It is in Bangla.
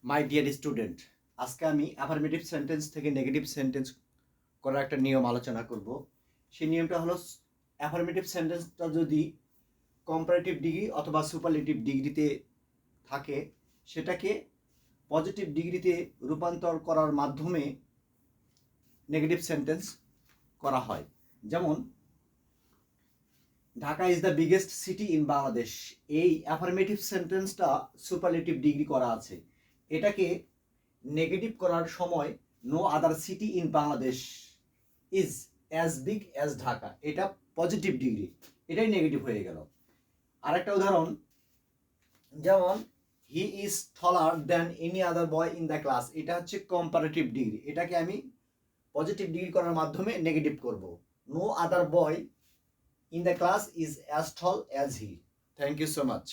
মাই ডিয়ার স্টুডেন্ট, আজকে আমি অ্যাফার্মেটিভ সেন্টেন্স থেকে নেগেটিভ সেন্টেন্স করার একটা নিয়ম আলোচনা করব। সেই নিয়মটা হলো, অ্যাফার্মেটিভ সেন্টেন্সটা যদি কম্পারেটিভ ডিগ্রি অথবা সুপারলেটিভ ডিগ্রিতে থাকে, সেটাকে পজিটিভ ডিগ্রিতে রূপান্তর করার মাধ্যমে নেগেটিভ সেন্টেন্স করা হয়। যেমন, Dhaka is the biggest city in Bangladesh. এই অ্যাফার্মেটিভ সেন্টেন্সটা সুপারলেটিভ ডিগ্রি করা আছে। এটাকে নেগেটিভ করার সময় no other city in Bangladesh is as big as Dhaka, এটা পজিটিভ ডিগ্রি, এটাই নেগেটিভ হয়ে গেল। আরেকটা উদাহরণ, যেমন he is taller than any other boy in the class, এটা হচ্ছে কম্পারেটিভ ডিগ্রি, এটাকে আমি পজিটিভ ডিগ্রি করার মাধ্যমে নেগেটিভ করব। No other boy in the class is as tall as he. Thank you so much.